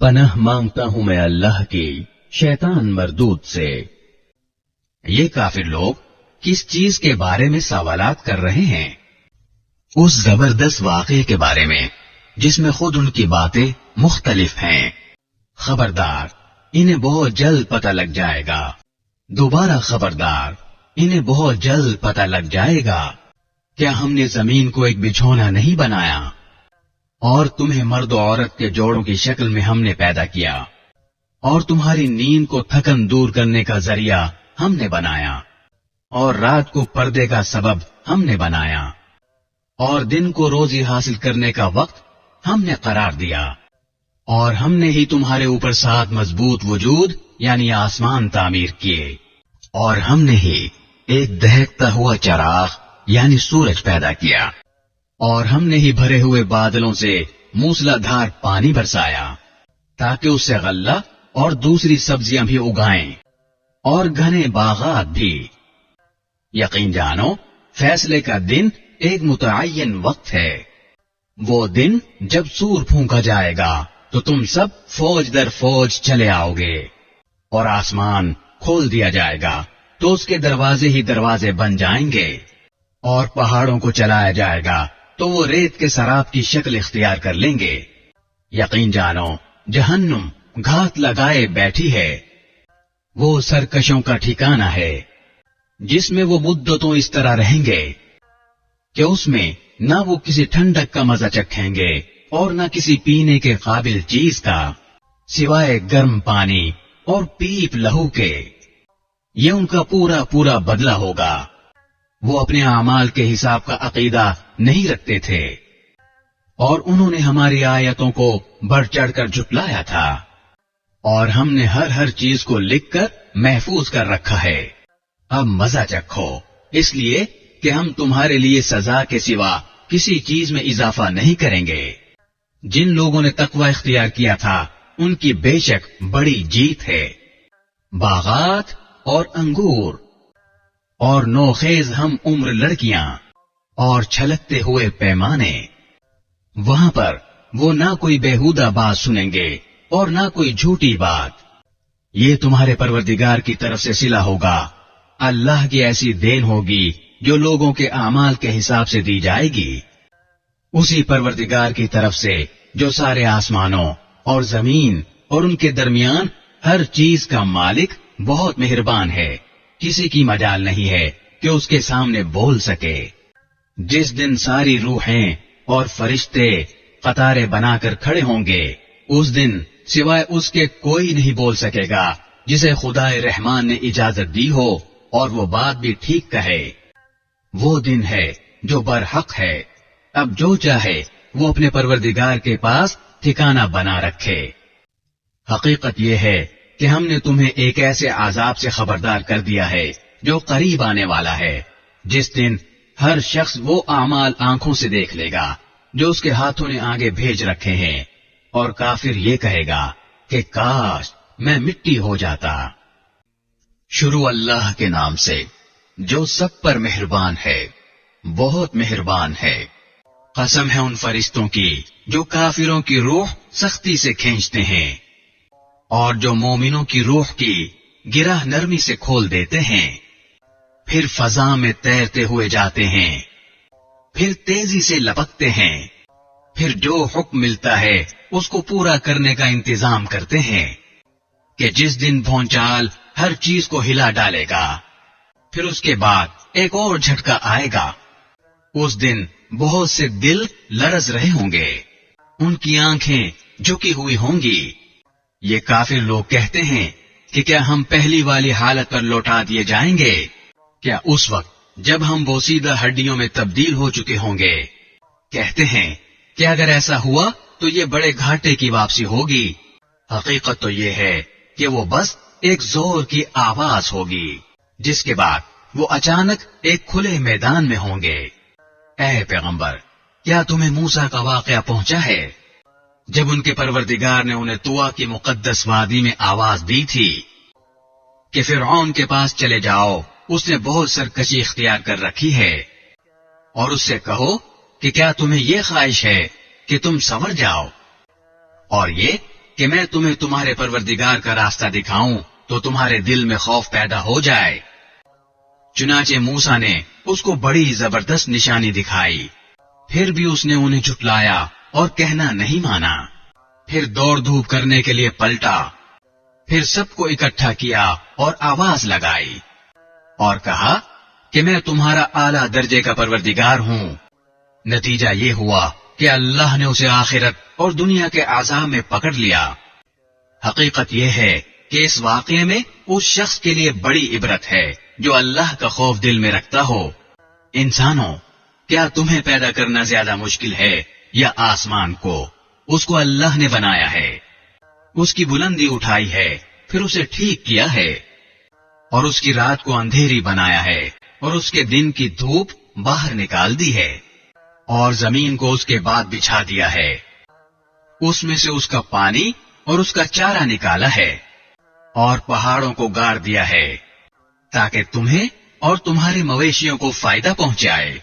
पनाह मांगता हूं मैं अल्लाह की शैतान मरदूद से। ये काफिर लोग किस चीज के बारे में सवालात कर रहे हैं? उस जबरदस्त वाक़े के बारे में जिसमें खुद उनकी बातें मुख्तलिफ हैं। खबरदार, इन्हें बहुत जल्द पता लग जाएगा। दोबारा खबरदार, इन्हें बहुत जल्द पता लग जाएगा। क्या हमने जमीन को एक बिछौना नहीं बनाया और तुम्हें मर्द और औरत के जोड़ों की शक्ल में हमने पैदा किया और तुम्हारी नींद को थकन दूर करने का जरिया हमने बनाया और रात को पर्दे का सबब हमने बनाया और दिन को रोजी हासिल करने का वक्त हमने करार दिया और हमने ही तुम्हारे ऊपर 7 मजबूत वजूद यानी आसमान तामीर किए और हमने ही एक दहकता हुआ चिराग यानी सूरज पैदा किया और हमने ही भरे हुए बादलों से मूसलाधार पानी बरसाया ताकि उससे गल्ला और दूसरी सब्जियां भी उगाएं और घने बागात भी। यकीन जानो, फैसले का दिन एक मुतअय्यन वक्त है। वो दिन जब सूर फूंका जाएगा तो तुम सब फौज दर फौज चले आओगे और आसमान खोल दिया जाएगा तो उसके दरवाजे ही दरवाजे बन जाएंगे और पहाड़ों को चलाया जाएगा तो वो रेत के सराब की शक्ल इख्तियार कर लेंगे। यकीन जानो, जहन्नुम घात लगाए बैठी है। वो सरकशों का ठिकाना है जिसमें वो मुद्दतों इस तरह रहेंगे कि उसमें न वो किसी ठंडक का मजा चखेंगे और न किसी पीने के काबिल चीज का सिवाय गर्म पानी और पीप लहू के। ये उनका पूरा पूरा बदला होगा। वो अपने आमाल के हिसाब का अकीदा नहीं रखते थे और उन्होंने हमारी आयतों को बढ़ चढ़ कर झुटलाया था और हमने हर चीज को लिखकर महफूज कर रखा है। अब मजा चखो, इसलिए कि हम तुम्हारे लिए सजा के सिवा किसी चीज में इजाफा नहीं करेंगे। जिन लोगों ने तकवा इख्तियार किया था उनकी बेशक बड़ी जीत है। बागात और अंगूर और नौखेज हम उम्र लड़कियां और छलकते हुए पैमाने, वहां पर वो ना कोई बेहुदा बात सुनेंगे और ना कोई झूठी बात। ये तुम्हारे परवरदिगार की तरफ से सिला होगा। अल्लाह की ऐसी देन होगी जो लोगों के आमाल के हिसाब से दी जाएगी। उसी परवरदिगार की तरफ से जो सारे आसमानों और जमीन और उनके दरमियान हर चीज का मालिक बहुत मेहरबान है। किसी की मजाल नहीं है कि उसके सामने बोल सके। जिस दिन सारी रूहें और फरिश्ते कतारें बनाकर खड़े होंगे, उस दिन सिवाय उसके कोई नहीं बोल सकेगा जिसे खुदाए रहमान ने इजाजत दी हो और वो बात भी ठीक कहे। वो दिन है जो बरहक है। अब जो चाहे वो अपने परवरदिगार के पास ठिकाना बना रखे। हकीकत यह है कि हमने तुम्हें एक ऐसे आजाब से खबरदार कर दिया है जो करीब आने वाला है, जिस दिन हर शख्स वो आमाल आंखों से देख लेगा जो उसके हाथों ने आगे भेज रखे हैं और काफिर ये कहेगा कि काश मैं मिट्टी हो जाता। शुरू अल्लाह के नाम से जो सब पर मेहरबान है, बहुत मेहरबान है। कसम है उन फरिश्तों की जो काफिरों की रूह सख्ती से खींचते हैं और जो मोमिनों की रूह की गिरह नरमी से खोल देते हैं। फिर फजा में तैरते हुए जाते हैं, फिर तेजी से लपकते हैं, फिर जो हुक्म मिलता है उसको पूरा करने का इंतजाम करते हैं कि जिस दिन भौंचाल हर चीज को हिला डालेगा, फिर उसके बाद एक और झटका आएगा। उस दिन बहुत से दिल लरज रहे होंगे, उनकी आंखें झुकी हुई होंगी। ये काफिर लोग कहते हैं कि क्या हम पहली वाली हालत पर लौटा दिए जाएंगे? क्या उस वक्त जब हम बोसीदा हड्डियों में तब्दील हो चुके होंगे? कहते हैं कि अगर ऐसा हुआ तो ये बड़े घाटे की वापसी होगी। हकीकत तो ये है कि वो बस एक जोर की आवाज होगी, जिसके बाद वो अचानक एक खुले मैदान में होंगे। ऐ पैगंबर, क्या तुम्हें मूसा का वाकया पहुंचा है जब उनके परवरदिगार ने उन्हें तुआ की मुकद्दस वादी में आवाज दी थी कि फिरौन के पास चले जाओ, उसने बहुत सरकशी इख्तियार कर रखी है, और उससे कहो कि क्या तुम्हें यह ख्वाहिश है कि तुम संवर जाओ, और ये کہ میں تمہیں تمہارے پروردگار کا راستہ دکھاؤں تو تمہارے دل میں خوف پیدا ہو جائے۔ چنانچہ موسیٰ نے اس کو بڑی زبردست نشانی دکھائی، پھر بھی اس نے انہیں جھٹلایا اور کہنا نہیں مانا۔ پھر دوڑ دھوپ کرنے کے لیے پلٹا، پھر سب کو اکٹھا کیا اور آواز لگائی اور کہا کہ میں تمہارا اعلیٰ درجے کا پروردگار ہوں۔ نتیجہ یہ ہوا کہ اللہ نے اسے آخرت اور دنیا کے عذاب میں پکڑ لیا۔ حقیقت یہ ہے کہ اس واقعے میں اس شخص کے لیے بڑی عبرت ہے جو اللہ کا خوف دل میں رکھتا ہو۔ انسانوں، کیا تمہیں پیدا کرنا زیادہ مشکل ہے یا آسمان کو؟ اس کو اللہ نے بنایا ہے، اس کی بلندی اٹھائی ہے، پھر اسے ٹھیک کیا ہے، اور اس کی رات کو اندھیری بنایا ہے اور اس کے دن کی دھوپ باہر نکال دی ہے، اور زمین کو اس کے بعد بچھا دیا ہے، اس میں سے اس کا پانی اور اس کا چارہ نکالا ہے، اور پہاڑوں کو گاڑ دیا ہے تاکہ تمہیں اور تمہارے مویشیوں کو فائدہ پہنچائے۔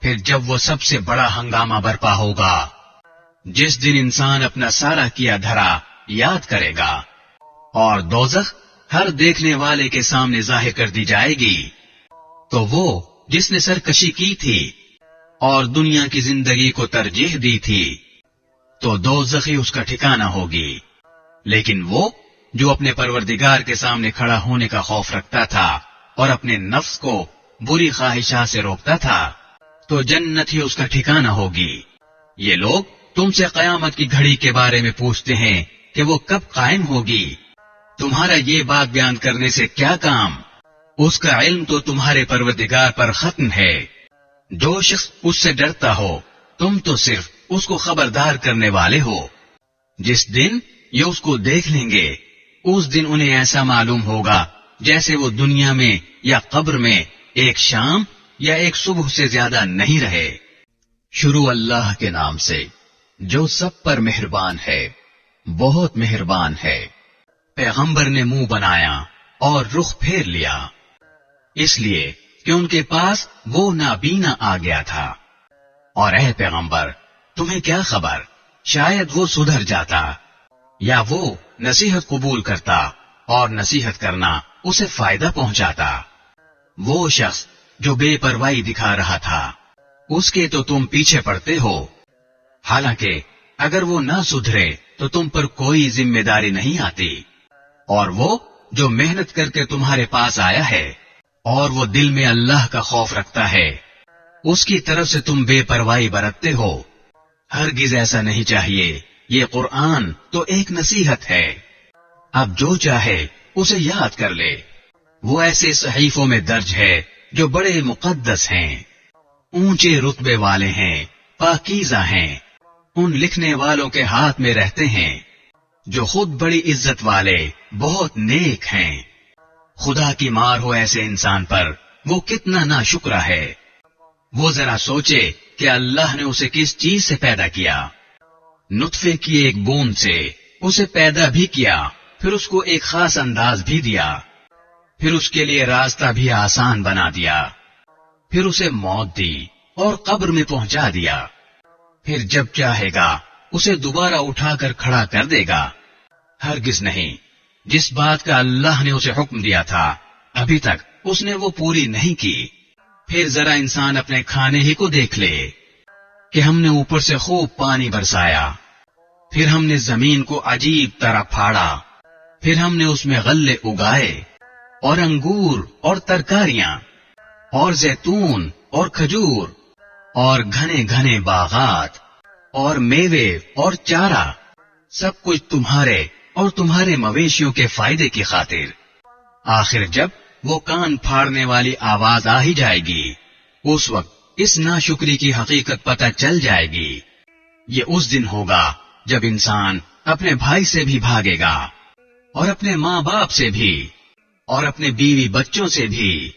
پھر جب وہ سب سے بڑا ہنگامہ برپا ہوگا، جس دن انسان اپنا سارا کیا دھرا یاد کرے گا، اور دوزخ ہر دیکھنے والے کے سامنے ظاہر کر دی جائے گی، تو وہ جس نے سرکشی کی تھی اور دنیا کی زندگی کو ترجیح دی تھی، تو دوزخ ہی اس کا ٹھکانہ ہوگی۔ لیکن وہ جو اپنے پروردگار کے سامنے کھڑا ہونے کا خوف رکھتا تھا اور اپنے نفس کو بری خواہشات سے روکتا تھا، تو جنت ہی اس کا ٹھکانہ ہوگی۔ یہ لوگ تم سے قیامت کی گھڑی کے بارے میں پوچھتے ہیں کہ وہ کب قائم ہوگی۔ تمہارا یہ بات بیان کرنے سے کیا کام؟ اس کا علم تو تمہارے پروردگار پر ختم ہے۔ جو شخص اس سے ڈرتا ہو، تم تو صرف اس کو خبردار کرنے والے ہو۔ جس دن یہ اس کو دیکھ لیں گے، اس دن انہیں ایسا معلوم ہوگا جیسے وہ دنیا میں یا قبر میں ایک شام یا ایک صبح سے زیادہ نہیں رہے۔ شروع اللہ کے نام سے جو سب پر مہربان ہے، بہت مہربان ہے۔ پیغمبر نے منہ بنایا اور رخ پھیر لیا، اس لیے کہ ان کے پاس وہ نابینا آ گیا تھا۔ اور اے پیغمبر، تمہیں کیا خبر، شاید وہ سدھر جاتا یا وہ نصیحت قبول کرتا اور نصیحت کرنا اسے فائدہ پہنچاتا۔ وہ شخص جو بے پرواہی دکھا رہا تھا، اس کے تو تم پیچھے پڑتے ہو، حالانکہ اگر وہ نہ سدھرے تو تم پر کوئی ذمہ داری نہیں آتی۔ اور وہ جو محنت کر کے تمہارے پاس آیا ہے اور وہ دل میں اللہ کا خوف رکھتا ہے، اس کی طرف سے تم بے پرواہی برتتے ہو۔ ہرگز ایسا نہیں چاہیے، یہ قرآن تو ایک نصیحت ہے۔ اب جو چاہے اسے یاد کر لے، وہ ایسے صحیفوں میں درج ہے جو بڑے مقدس ہیں، اونچے رتبے والے ہیں، پاکیزہ ہیں، ان لکھنے والوں کے ہاتھ میں رہتے ہیں جو خود بڑی عزت والے بہت نیک ہیں۔ خدا کی مار ہو ایسے انسان پر، وہ کتنا ناشکرا ہے۔ وہ ذرا سوچے کہ اللہ نے اسے کس چیز سے پیدا کیا۔ نطفے کی ایک بوند سے اسے پیدا بھی کیا، پھر اس کو ایک خاص انداز بھی دیا، پھر اس کے لیے راستہ بھی آسان بنا دیا، پھر اسے موت دی اور قبر میں پہنچا دیا، پھر جب چاہے گا اسے دوبارہ اٹھا کر کھڑا کر دے گا۔ ہرگز نہیں، جس بات کا اللہ نے اسے حکم دیا تھا ابھی تک اس نے وہ پوری نہیں کی۔ پھر ذرا انسان اپنے کھانے ہی کو دیکھ لے کہ ہم نے اوپر سے خوب پانی برسایا، پھر ہم نے زمین کو عجیب طرح پھاڑا، پھر ہم نے اس میں غلے اگائے اور انگور اور ترکاریاں اور زیتون اور کھجور اور گھنے گھنے باغات اور میوے اور چارہ، سب کچھ تمہارے اور تمہارے مویشیوں کے فائدے کی خاطر۔ آخر جب وہ کان پھاڑنے والی آواز آ ہی جائے گی، اس وقت اس ناشکری کی حقیقت پتہ چل جائے گی۔ یہ اس دن ہوگا جب انسان اپنے بھائی سے بھی بھاگے گا اور اپنے ماں باپ سے بھی اور اپنے بیوی بچوں سے بھی،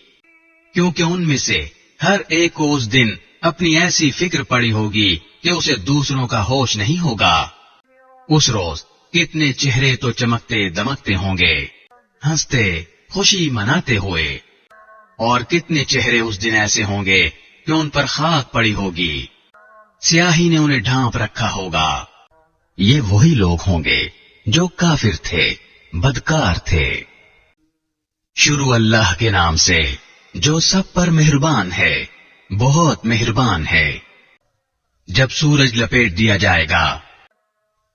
کیونکہ ان میں سے ہر ایک کو اس دن اپنی ایسی فکر پڑی ہوگی کہ اسے دوسروں کا ہوش نہیں ہوگا۔ اس روز کتنے چہرے تو چمکتے دمکتے ہوں گے، ہنستے خوشی مناتے ہوئے، اور کتنے چہرے اس دن ایسے ہوں گے کہ ان پر خاک پڑی ہوگی، سیاہی نے انہیں ڈھانپ رکھا ہوگا۔ یہ وہی لوگ ہوں گے جو काफिर थे, बदकार थे। शुरू अल्लाह के नाम से जो सब पर मेहरबान है, बहुत मेहरबान है। जब सूरज लपेट दिया जाएगा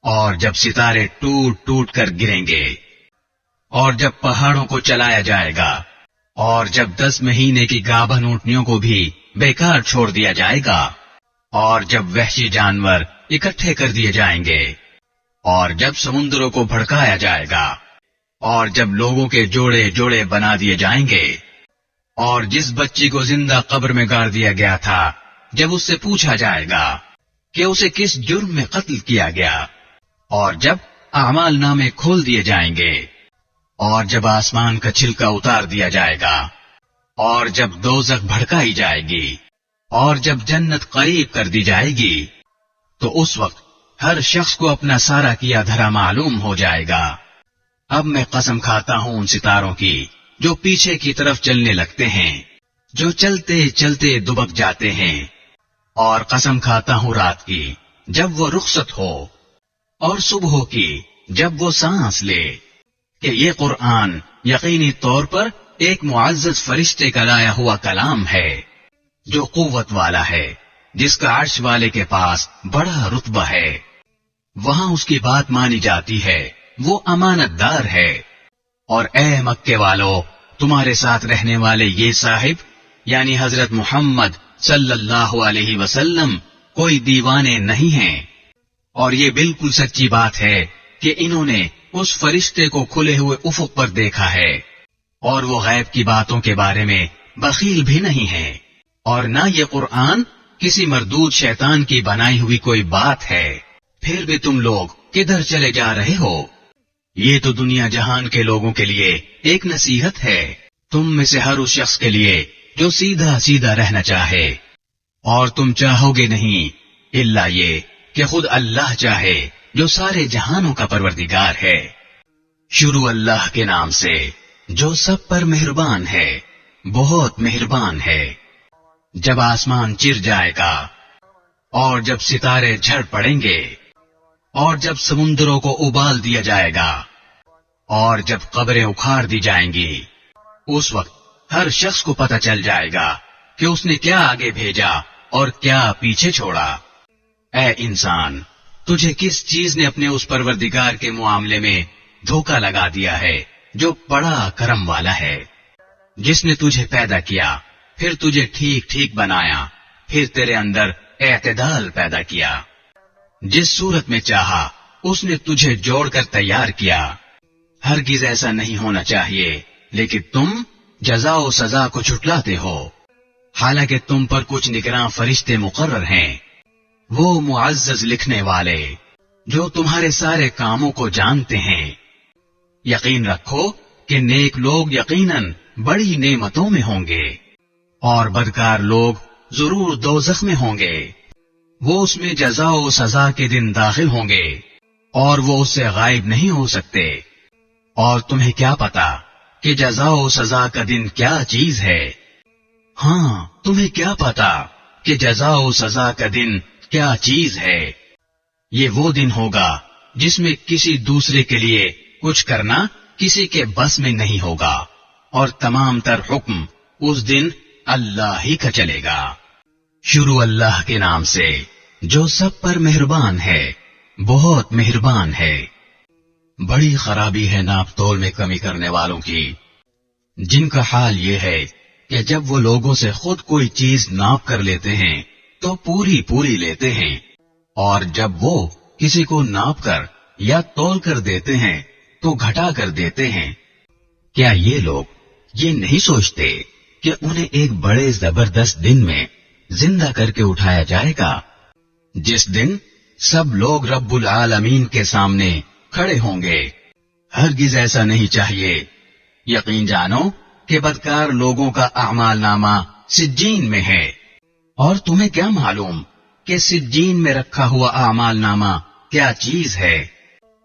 और जब सितारे टूट टूट कर गिरेंगे और जब पहाड़ों को चलाया जाएगा और जब 10 महीने की गाभन ऊंटनियों को भी बेकार छोड़ दिया जाएगा और जब वहशी जानवर इकट्ठे कर दिए जाएंगे और जब समुद्रों को भड़काया जाएगा और जब लोगों के जोड़े जोड़े बना दिए जाएंगे और जिस बच्ची को जिंदा कब्र में गाड़ दिया गया था, जब उससे पूछा जाएगा कि उसे किस जुर्म में कत्ल किया गया और जब आमाल नामे खोल दिए जाएंगे और जब आसमान का छिलका उतार दिया जाएगा और जब दोज़ख भड़काई जाएगी और जब जन्नत करीब कर दी जाएगी, तो उस वक्त हर शख्स को अपना सारा किया धरा मालूम हो जाएगा। अब मैं कसम खाता हूं उन सितारों की जो पीछे की तरफ चलने लगते हैं, जो चलते चलते दुबक जाते हैं, और कसम खाता हूं रात की जब वो रुखसत हो और सुबह की जब वो सांस ले, कि ये कुरान यकीनी तौर पर एक मुअज़्ज़ज़ फरिश्ते का लाया हुआ कलाम है जो कुव्वत वाला है, जिसका अर्श वाले के पास बड़ा रुतबा है। वहां उसकी बात मानी जाती है, वो अमानतदार है। और ए मक्के वालों, तुम्हारे साथ रहने वाले ये साहिब यानी हजरत मोहम्मद सल्लल्लाहु अलैहि वसल्लम कोई दीवाने नहीं हैं, और ये बिल्कुल सच्ची बात है कि इन्होंने उस फरिश्ते को खुले हुए उफुक पर देखा है, और वो गैब की बातों के बारे में बखील भी नहीं है, और न ये कुरान किसी मरदूद शैतान की बनाई हुई कोई बात है। फिर भी तुम लोग किधर चले जा रहे हो? ये तो दुनिया जहान के लोगों के लिए एक नसीहत है, तुम में से हर उस शख्स के लिए जो सीधा सीधा रहना चाहे, और तुम चाहोगे नहीं इल्ला ये कि खुद अल्लाह चाहे जो सारे जहानों का परवरदिगार है। शुरू अल्लाह के नाम से जो सब पर मेहरबान है, बहुत मेहरबान है। जब आसमान चिर जाएगा और जब सितारे झड़ पड़ेंगे और जब समुद्रों को उबाल दिया जाएगा और जब कब्रें उखाड़ दी जाएंगी, उस वक्त हर शख्स को पता चल जाएगा कि उसने क्या आगे भेजा और क्या पीछे छोड़ा। ऐ इंसान, तुझे किस चीज ने अपने उस परवरदिगार के मुआमले में धोखा लगा दिया है जो बड़ा करम वाला है, जिसने तुझे पैदा किया, फिर तुझे ठीक ठीक बनाया, फिर तेरे अंदर एतदाल पैदा किया, जिस सूरत में चाहा उसने तुझे जोड़कर तैयार किया। हरगिज ऐसा नहीं होना चाहिए, लेकिन तुम जज़ा और सजा को छुटलाते हो, हालांकि तुम पर कुछ निगरां फरिश्ते मुकर्रर हैं, वो मुअज़्ज़ज़ लिखने वाले जो तुम्हारे सारे कामों को जानते हैं। यकीन रखो कि नेक लोग यकीनन बड़ी नेमतों में होंगे और बदकार लोग जरूर दोज़ख में होंगे। वो उसमें जज़ा और सजा के दिन दाखिल होंगे और वो उससे गायब नहीं हो सकते। और तुम्हें क्या पता कि जज़ा और सजा का दिन क्या चीज है? हाँ, तुम्हें क्या पता कि जज़ा और सजा का दिन क्या चीज है? ये वो दिन होगा जिसमें किसी दूसरे के लिए कुछ करना किसी के बस में नहीं होगा, और तमाम तर हुक्म उस दिन अल्लाह ही का चलेगा। शुरू अल्लाह के नाम से जो सब पर मेहरबान है, बहुत मेहरबान है। बड़ी खराबी है नाप तोल में कमी करने वालों की, जिनका हाल ये है कि जब वो लोगों से खुद कोई चीज नाप कर लेते हैं तो पूरी पूरी लेते हैं, और जब वो किसी को नाप कर या तोल कर देते हैं तो घटा कर देते हैं। क्या ये लोग ये नहीं सोचते कि उन्हें एक बड़े जबरदस्त दिन में जिंदा करके उठाया जाएगा, जिस दिन सब लोग रब्बुल आलमीन के सामने खड़े होंगे? हरगिज ऐसा नहीं चाहिए। यकीन जानो कि बदकार लोगों का अमाल नामा सिज्जीन में है, और तुम्हें क्या मालूम कि सिज्जीन में रखा हुआ अमाल नामा क्या चीज है?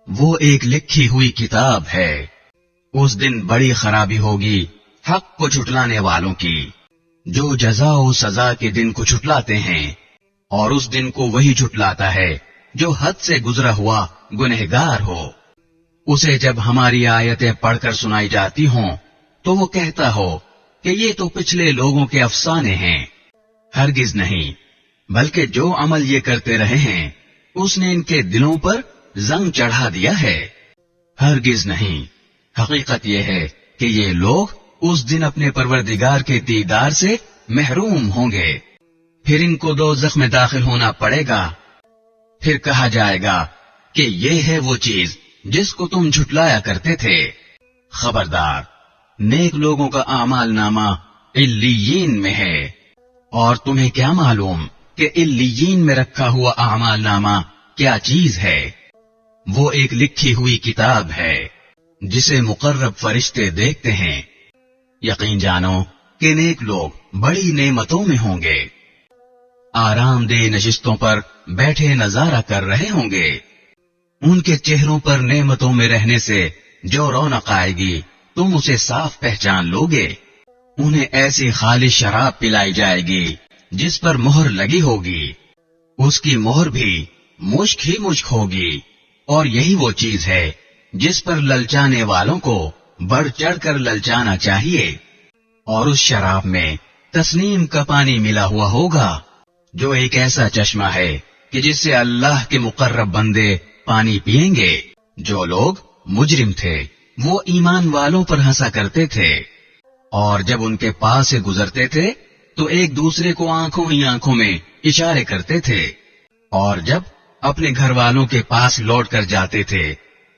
वो एक लिखी हुई किताब है। उस दिन बड़ी खराबी होगी हक को छुटलाने वालों की, जो जज़ा और सजा के दिन को छुटलाते हैं, और उस दिन को वही छुटलाता है जो हद से गुजरा हुआ गुनहगार हो। उसे जब हमारी आयतें पढ़कर सुनाई जाती हों तो वो कहता हो कि ये तो पिछले लोगों के अफसाने हैं। हरगिज नहीं, बल्कि जो अमल ये करते रहे हैं उसने इनके दिलों पर जंग चढ़ा दिया है। हरगिज नहीं, हकीकत यह है कि ये लोग उस दिन अपने परवरदिगार के दीदार से महरूम होंगे। फिर इनको दोज़ख में दाखिल होना पड़ेगा। फिर कहा जाएगा कि ये है वो चीज जिसको तुम झुटलाया करते थे। खबरदार, नेक लोगों का आमाल नामा इल्लियीन में है, और तुम्हें क्या मालूम कि इल्लियीन में रखा हुआ आमाल नामा क्या चीज है। वो एक लिखी हुई किताब है जिसे मुकर्रब फरिश्ते देखते हैं। यकीन जानो कि नेक लोग बड़ी नेमतों में होंगे, आरामदेह नशिस्तों पर बैठे नजारा कर रहे होंगे। उनके चेहरों पर नेमतों में रहने से जो रौनक आएगी तुम उसे साफ पहचान लोगे। उन्हें ऐसी खालिश शराब पिलाई जाएगी जिस पर मोहर लगी होगी, उसकी मोहर भी मुश्क ही मुश्क होगी, और यही वो चीज है जिस पर ललचाने वालों को बढ़ चढ़ कर ललचाना चाहिए। और उस शराब में तस्नीम का पानी मिला हुआ होगा, जो एक ऐसा चश्मा है कि जिससे अल्लाह के मुकर्रब बंदे पानी पिएंगे। जो लोग मुजरिम थे वो ईमान वालों पर हंसा करते थे, और जब उनके पास से गुजरते थे तो एक दूसरे को आंखों ही आंखों में इशारे करते थे, और जब अपने घर वालों के पास लौट कर जाते थे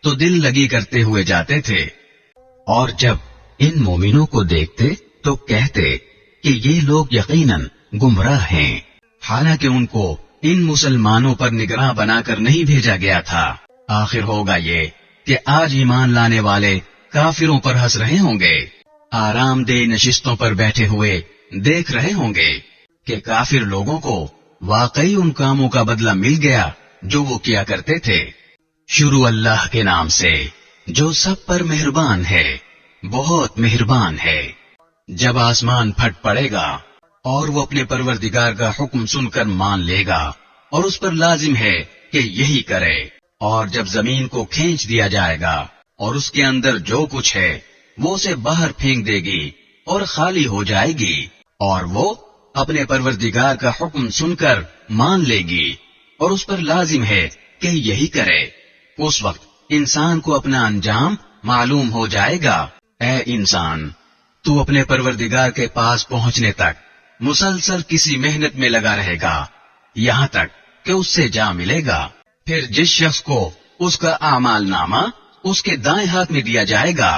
तो दिल लगी करते हुए जाते थे। और जब इन मोमिनों को देखते तो कहते कि ये लोग यकीनन गुमराह हैं, हालांकि उनको इन मुसलमानों पर निगरां बनाकर नहीं भेजा गया था। आखिर होगा ये कि आज ईमान लाने वाले काफिरों पर हंस रहे होंगे, आरामदेह नशिस्तों पर बैठे हुए देख रहे होंगे कि काफिर लोगों को वाकई उन कामों का बदला मिल गया जो वो किया करते थे। शुरू अल्लाह के नाम से जो सब पर मेहरबान है, बहुत मेहरबान है। जब आसमान फट पड़ेगा और वो अपने परवरदिगार का हुक्म सुनकर मान लेगा और उस पर लाजिम है कि यही करे, और जब जमीन को खींच दिया जाएगा और उसके अंदर जो कुछ है वो उसे बाहर फेंक देगी और खाली हो जाएगी, और वो अपने परवरदिगार का हुक्म सुनकर मान लेगी और उस पर लाजिम है कि यही करे। उस वक्त इंसान को अपना अंजाम मालूम हो जाएगा। ऐ इंसान, तू अपने परवरदिगार के पास पहुंचने तक मुसलसल किसी मेहनत में लगा रहेगा, यहाँ तक कि उससे जा मिलेगा। फिर जिस शख्स को उसका आमाल नामा उसके दाएं हाथ में दिया जाएगा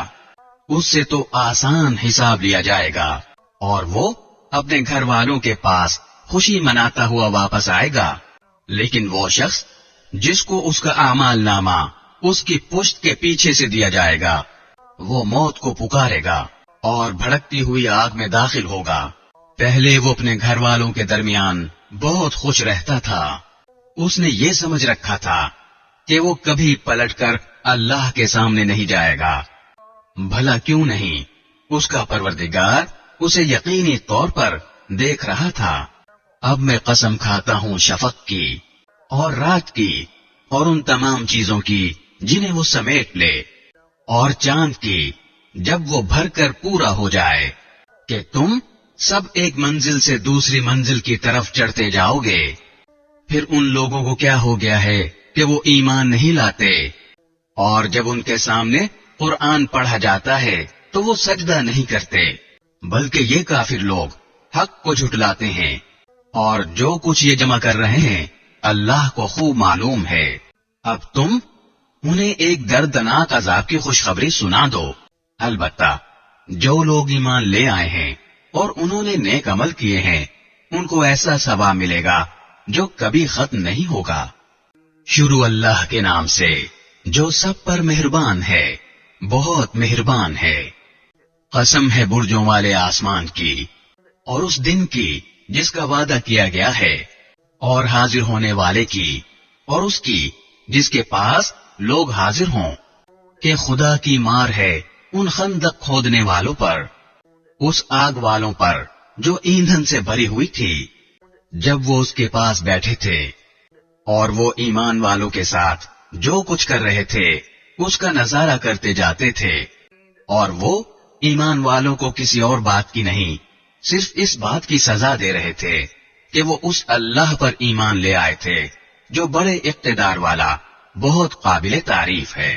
उससे तो आसान हिसाब लिया जाएगा, और वो अपने घर वालों के पास खुशी मनाता हुआ वापस आएगा। लेकिन वो शख्स जिसको उसका आमाल नामा उसकी पुश्त के पीछे से दिया जाएगा, वो मौत को पुकारेगा और भड़कती हुई आग में दाखिल होगा। पहले वो अपने घर वालों के दरमियान बहुत खुश रहता था। उसने ये समझ रखा था कि वो कभी पलटकर अल्लाह के सामने नहीं जाएगा। भला क्यों नहीं, उसका परवरदिगार उसे यकीनी तौर पर देख रहा था। अब मैं कसम खाता हूँ शफक की और रात की और उन तमाम चीजों की जिन्हें वो समेट ले, और चांद की जब वो भरकर पूरा हो जाए, कि तुम सब एक मंजिल से दूसरी मंजिल की तरफ चढ़ते जाओगे। फिर उन लोगों को क्या हो गया है कि वो ईमान नहीं लाते, और जब उनके सामने कुरान पढ़ा जाता है तो वो सजदा नहीं करते, बल्कि ये काफिर लोग हक को झुटलाते हैं, और जो कुछ ये जमा कर रहे हैं अल्लाह को खूब मालूम है। अब तुम उन्हें एक दर्दनाक अजाब की खुशखबरी सुना दो। अलबत्ता जो लोग ईमान ले आए हैं और उन्होंने नेक अमल किए हैं उनको ऐसा सवाब मिलेगा जो कभी खत्म नहीं होगा। शुरू अल्लाह के नाम से जो सब पर मेहरबान है, बहुत मेहरबान है। कसम है बुर्जों वाले आसमान की और उस दिन की जिसका वादा किया गया है, और हाजिर होने वाले की और उसकी जिसके पास लोग हाजिर हों, कि खुदा की मार है उन खंदक खोदने वालों पर, उस आग वालों पर जो ईंधन से भरी हुई थी, जब वो उसके पास बैठे थे, और वो ईमान वालों के साथ जो कुछ कर रहे थे اس کا نظارہ کرتے جاتے تھے، اور وہ ایمان والوں کو کسی اور بات کی نہیں، صرف اس بات کی سزا دے رہے تھے کہ وہ اس اللہ پر ایمان لے آئے تھے جو بڑے اقتدار والا، بہت قابل تعریف ہے،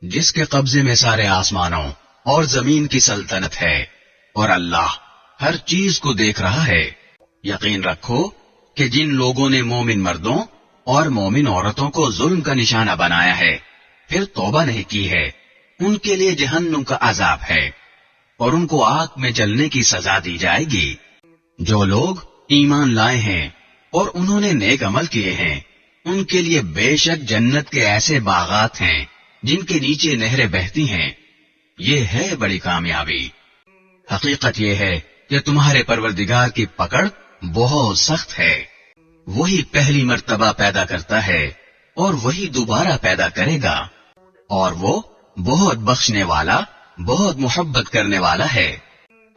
جس کے قبضے میں سارے آسمانوں اور زمین کی سلطنت ہے، اور اللہ ہر چیز کو دیکھ رہا ہے۔ یقین رکھو کہ جن لوگوں نے مومن مردوں اور مومن عورتوں کو ظلم کا نشانہ بنایا ہے پھر توبہ نہیں کی ہے، ان کے لیے جہنم کا عذاب ہے، اور ان کو آگ میں جلنے کی سزا دی جائے گی۔ جو لوگ ایمان لائے ہیں اور انہوں نے نیک عمل کیے ہیں، ان کے لیے بے شک جنت کے ایسے باغات ہیں جن کے نیچے نہریں بہتی ہیں، یہ ہے بڑی کامیابی۔ حقیقت یہ ہے کہ تمہارے پروردگار کی پکڑ بہت سخت ہے، وہی پہلی مرتبہ پیدا کرتا ہے اور وہی دوبارہ پیدا کرے گا، اور وہ بہت بخشنے والا، بہت محبت کرنے والا ہے،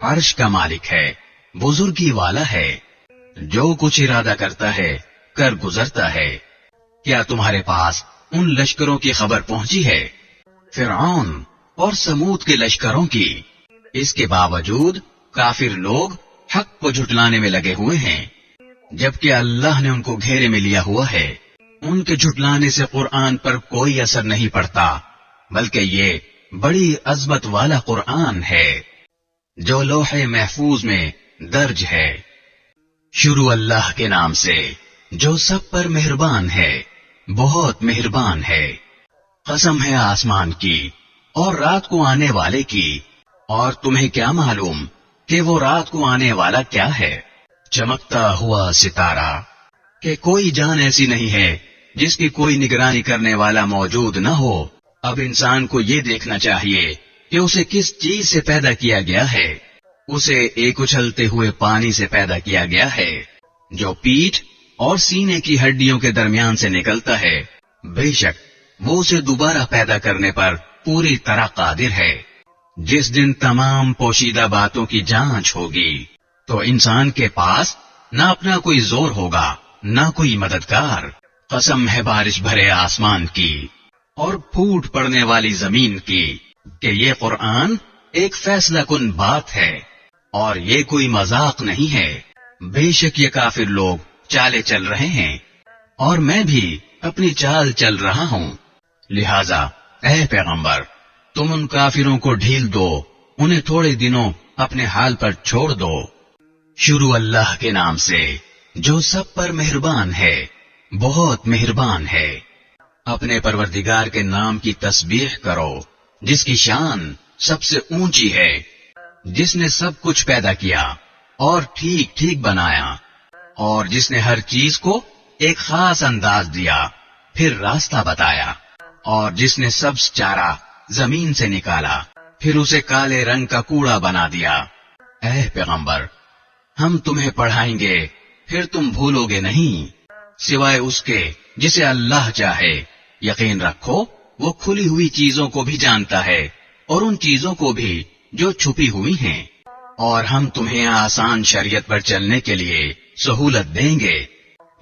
عرش کا مالک ہے، بزرگی والا ہے، جو کچھ ارادہ کرتا ہے کر گزرتا ہے۔ کیا تمہارے پاس ان لشکروں کی خبر پہنچی ہے، فرعون اور سمود کے لشکروں کی؟ اس کے باوجود کافر لوگ حق کو جھٹلانے میں لگے ہوئے ہیں، جبکہ اللہ نے ان کو گھیرے میں لیا ہوا ہے۔ ان کے جھٹلانے سے قرآن پر کوئی اثر نہیں پڑتا، بلکہ یہ بڑی عظمت والا قرآن ہے جو لوح محفوظ میں درج ہے۔ شروع اللہ کے نام سے جو سب پر مہربان ہے، بہت مہربان ہے۔ قسم ہے آسمان کی اور رات کو آنے والے کی، اور تمہیں کیا معلوم کہ وہ رات کو آنے والا کیا ہے؟ چمکتا ہوا ستارہ، کہ کوئی جان ایسی نہیں ہے جس کی کوئی نگرانی کرنے والا موجود نہ ہو۔ اب انسان کو یہ دیکھنا چاہیے کہ اسے کس چیز سے پیدا کیا گیا ہے۔ اسے ایک اچھلتے ہوئے پانی سے پیدا کیا گیا ہے جو پیٹھ اور سینے کی ہڈیوں کے درمیان سے نکلتا ہے۔ بے شک وہ اسے دوبارہ پیدا کرنے پر پوری طرح قادر ہے۔ جس دن تمام پوشیدہ باتوں کی جانچ ہوگی تو انسان کے پاس نہ اپنا کوئی زور ہوگا نہ کوئی مددگار۔ قسم ہے بارش بھرے آسمان کی اور پھوٹ پڑنے والی زمین کی کہ یہ قرآن ایک فیصلہ کن بات ہے اور یہ کوئی مذاق نہیں ہے۔ بے شک یہ کافر لوگ چالے چل رہے ہیں اور میں بھی اپنی چال چل رہا ہوں، لہذا اے پیغمبر تم ان کافروں کو ڈھیل دو، انہیں تھوڑے دنوں اپنے حال پر چھوڑ دو۔ شروع اللہ کے نام سے جو سب پر مہربان ہے، بہت مہربان ہے۔ اپنے پروردگار کے نام کی تسبیح کرو جس کی شان سب سے اونچی ہے، جس نے سب کچھ پیدا کیا اور ٹھیک ٹھیک بنایا، اور جس نے ہر چیز کو ایک خاص انداز دیا پھر راستہ بتایا، اور جس نے سبز چارہ زمین سے نکالا پھر اسے کالے رنگ کا کوڑا بنا دیا۔ اے پیغمبر ہم تمہیں پڑھائیں گے پھر تم بھولو گے نہیں، سوائے اس کے جسے اللہ چاہے۔ یقین رکھو وہ کھلی ہوئی چیزوں کو بھی جانتا ہے اور ان چیزوں کو بھی جو چھپی ہوئی ہیں، اور ہم تمہیں آسان شریعت پر چلنے کے لیے سہولت دیں گے،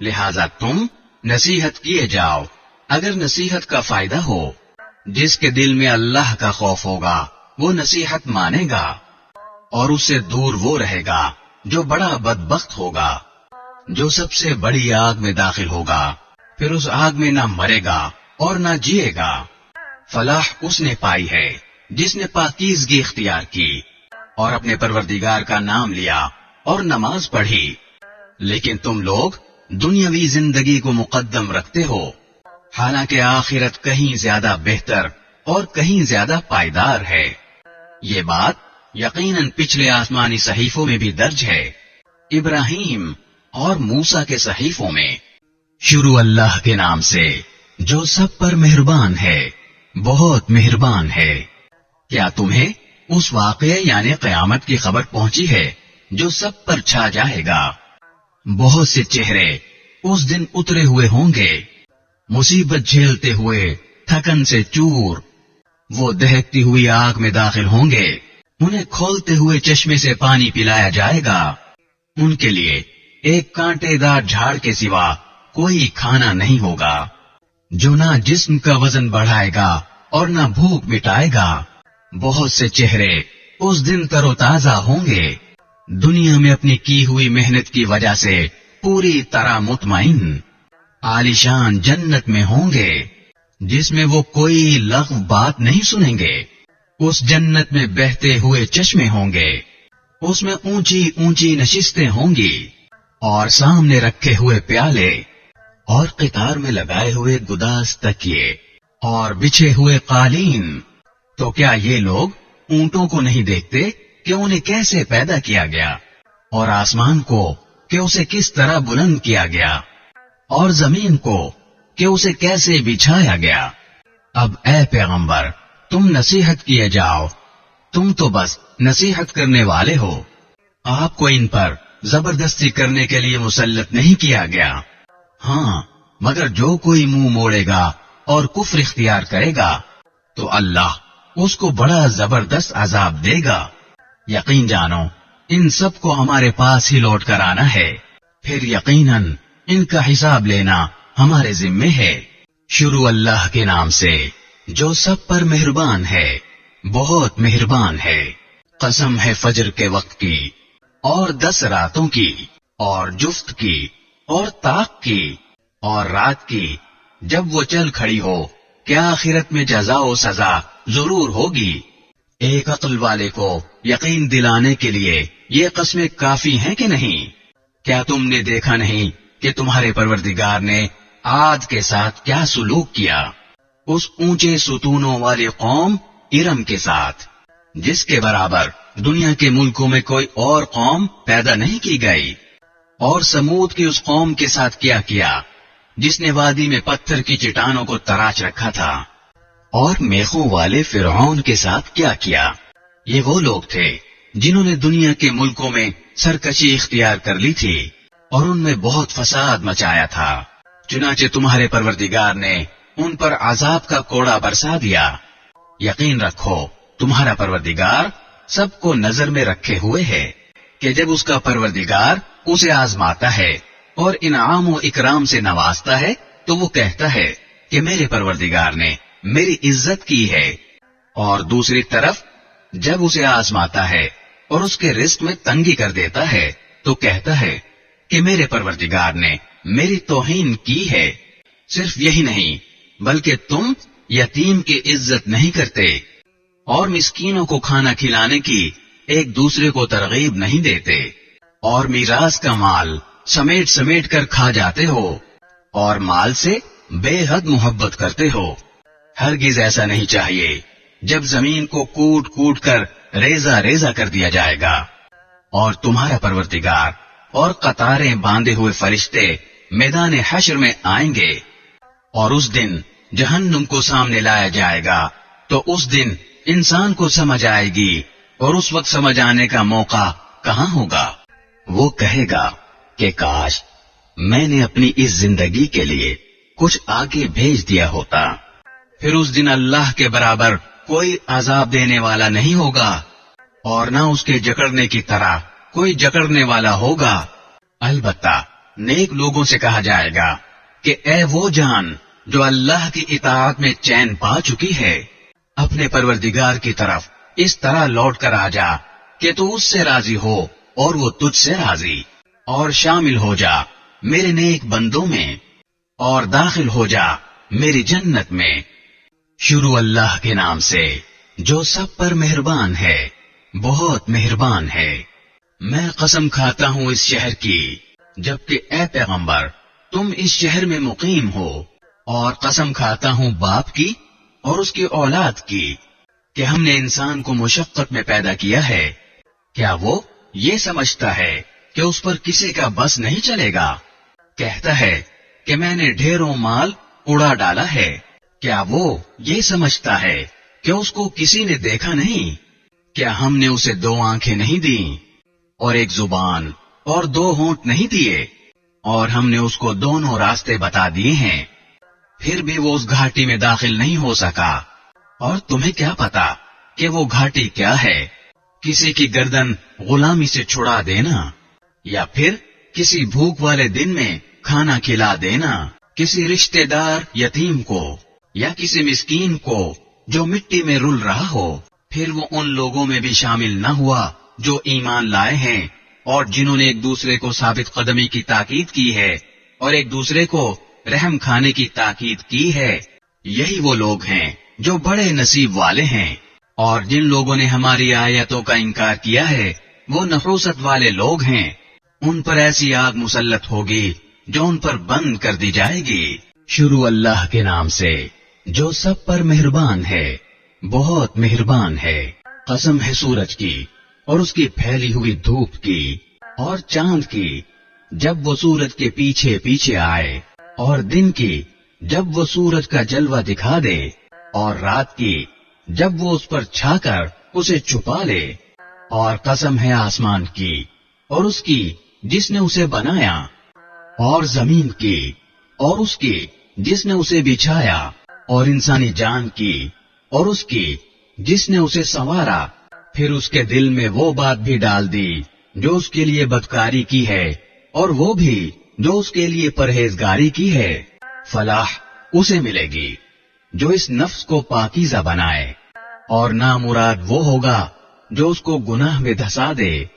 لہذا تم نصیحت کیے جاؤ اگر نصیحت کا فائدہ ہو۔ جس کے دل میں اللہ کا خوف ہوگا وہ نصیحت مانے گا، اور اس سے دور وہ رہے گا جو بڑا بدبخت ہوگا۔ جو سب سے بڑی آگ میں داخل ہوگا پھر اس آگ میں نہ مرے گا اور نہ جیے گا۔ فلاح اس نے پائی ہے جس نے پاکیزگی اختیار کی اور اپنے پروردگار کا نام لیا اور نماز پڑھی۔ لیکن تم لوگ دنیاوی زندگی کو مقدم رکھتے ہو، حالانکہ آخرت کہیں زیادہ بہتر اور کہیں زیادہ پائیدار ہے۔ یہ بات یقیناً پچھلے آسمانی صحیفوں میں بھی درج ہے، ابراہیم اور موسیٰ کے صحیفوں میں۔ شروع اللہ کے نام سے جو سب پر مہربان ہے، بہت مہربان ہے۔ کیا تمہیں اس واقعے یعنی قیامت کی خبر پہنچی ہے جو سب پر چھا جائے گا؟ بہت سے چہرے اس دن اترے ہوئے ہوں گے، مصیبت جھیلتے ہوئے تھکن سے چور۔ وہ دہکتی ہوئی آگ میں داخل ہوں گے، انہیں کھولتے ہوئے چشمے سے پانی پلایا جائے گا۔ ان کے لیے ایک کانٹے دار جھاڑ کے سوا کوئی کھانا نہیں ہوگا، جو نہ جسم کا وزن بڑھائے گا اور न भूख मिटाएगा। बहुत से चेहरे उस दिन तरोताजा होंगे, दुनिया में अपनी की हुई मेहनत की वजह से पूरी तरह मुतमईन। आलिशान जन्नत में होंगे जिसमें वो कोई लग़्व बात नहीं सुनेंगे। उस जन्नत में बहते हुए चश्मे होंगे, उसमें ऊंची ऊंची नशिस्तें होंगी और सामने रखे हुए प्याले और कतार में लगाए हुए गुदास तकिए और बिछे हुए कालीन। तो क्या ये लोग ऊंटों को नहीं देखते कि उन्हें कैसे पैदा किया गया, और आसमान को कि उसे किस तरह बुलंद किया गया, और जमीन को कि उसे कैसे बिछाया गया। अब ए पैगंबर, तुम नसीहत किए जाओ, तुम तो बस नसीहत करने वाले हो। आपको इन पर जबरदस्ती करने के लिए मुसल्लत नहीं किया गया। हाँ, मगर जो कोई मुंह मोड़ेगा और कुफ्र इख्तियार करेगा तो अल्लाह उसको बड़ा जबरदस्त अजाब देगा। यकीन जानो, इन सब को हमारे पास ही लौट कर आना है, फिर यकीनन इनका हिसाब लेना हमारे जिम्मे है। शुरू अल्लाह के नाम से जो सब पर मेहरबान है, बहुत मेहरबान है। कसम है फजर के वक्त की और 10 रातों की और जुफ्त की और ताक की और रात की, जब वो चल खड़ी हो, क्या आखिरत में जजा और सजा जरूर होगी। एक अक्ल वाले को यकीन दिलाने के लिए ये कस्में काफी हैं कि नहीं? क्या तुमने देखा नहीं कि तुम्हारे परवरदिगार ने आद के साथ क्या सुलूक किया, उस ऊंचे सुतूनों वाली कौम इरम के साथ, जिसके बराबर दुनिया के मुल्कों में कोई और कौम पैदा नहीं की गई। और समूद की उस कौम के साथ क्या किया जिसने वादी में पत्थर की चट्टानों को तराश रखा था। और मेखों वाले फिरौन के साथ क्या किया। ये वो लोग थे जिन्होंने दुनिया के मुल्कों में सरकशी इख्तियार कर ली थी और उनमें बहुत फसाद मचाया था। चुनाचे तुम्हारे परवरदिगार ने उन पर अजाब का कोड़ा बरसा दिया। यकीन रखो, तुम्हारा परवरदिगार सबको नजर में रखे हुए है कि जब उसका परवरदिगार उसे आजमाता है और इनाम व इकराम से नवाजता है तो वो कहता है कि मेरे परवरदिगार ने मेरी इज्जत की है, और दूसरी तरफ जब उसे आजमाता है और उसके रिस्क में तंगी कर देता है तो कहता है कि मेरे परवरदिगार ने मेरी तौहीन की है। सिर्फ यही नहीं, बल्कि तुम यतीम की इज्जत नहीं करते और मिस्कीनों को खाना खिलाने की एक दूसरे को तरगीब नहीं देते, और मीरास का माल समेट समेट कर खा जाते हो और माल से बेहद मोहब्बत करते हो। हरगिज ऐसा नहीं चाहिए जब जमीन को कूट कूट कर रेजा रेजा कर दिया जाएगा। और तुम्हारा परवरदिगार और कतारें बांधे हुए फरिश्ते मैदान हश्र में आएंगे, और उस दिन जहन्नुम को सामने लाया जाएगा तो उस दिन इंसान को समझ आएगी, और उस वक्त समझ आने का मौका कहाँ होगा। वो कहेगा कि काश मैंने अपनी इस जिंदगी के लिए कुछ आगे भेज दिया होता। फिर उस दिन अल्लाह के बराबर कोई अजाब देने वाला नहीं होगा और न उसके जकड़ने की तरह कोई जकड़ने वाला होगा। अलबत्ता नेक लोगों से कहा जाएगा कि ए वो जान जो अल्लाह की इताअत में चैन पा चुकी है, अपने परवरदिगार की तरफ इस तरह लौट कर आ जा कि तू उससे राजी हो और वो तुझसे राजी, और शामिल हो जा मेरे नेक बंदों में और दाखिल हो जा मेरी जन्नत में। शुरू अल्लाह के नाम से जो सब पर मेहरबान है, बहुत मेहरबान है। मैं कसम खाता हूँ इस शहर की, जबकि ए पैगंबर तुम इस शहर में मुकीम हो, और कसम खाता हूँ बाप की और उसकी औलाद की कि हमने इंसान को मुशक्कत में पैदा किया है। क्या वो ये समझता है कि उस पर किसी का बस नहीं चलेगा? कहता है कि मैंने ढेरों माल उड़ा डाला है। क्या वो ये समझता है कि उसको किसी ने देखा नहीं? क्या हमने उसे 2 आंखें नहीं दी और 1 जुबान और 2 होंठ नहीं दिए, और हमने उसको दोनों रास्ते बता दिए हैं, फिर भी वो उस घाटी में दाखिल नहीं हो सका। और तुम्हें क्या पता कि वो घाटी क्या है? किसी की गर्दन गुलामी से छुड़ा देना, या फिर किसी भूख वाले दिन में खाना खिला देना, किसी रिश्तेदार यतीम को या किसी मिस्कीन को जो मिट्टी में रुल रहा हो। फिर वो उन लोगों में भी शामिल न हुआ जो ईमान लाए हैं और जिन्होंने एक दूसरे को साबित कदमी की ताकीद की है और एक दूसरे को रहम खाने की ताकीद की है। यही वो लोग हैं जो बड़े नसीब वाले हैं। और जिन लोगों ने हमारी आयतों का इनकार किया है वो नफूसत वाले लोग हैं। उन पर ऐसी आग मुसल्लत होगी जो उन पर बंद कर दी जाएगी। शुरू अल्लाह के नाम से जो सब पर मेहरबान है, बहुत मेहरबान है। कसम है सूरज की और उसकी फैली हुई धूप की और चांद की जब वो सूरज के पीछे पीछे आए, और दिन की जब वो सूरज का जलवा दिखा दे, और रात की जब वो उस पर छाकर उसे छुपा ले। और कसम है आसमान की और उसकी जिसने उसे बनाया, और जमीन की और उसकी जिसने उसे बिछाया, और इंसानी जान की और उसकी जिसने उसे संवारा। फिर उसके दिल में वो बात भी डाल दी जो उसके लिए बदकारी की है, और वो भी जो उसके लिए परहेजगारी की है। फलाह उसे मिलेगी जो इस नफ्स को पाकीज़ा बनाए, और नामुराद वो होगा जो उसको गुनाह में धंसा दे।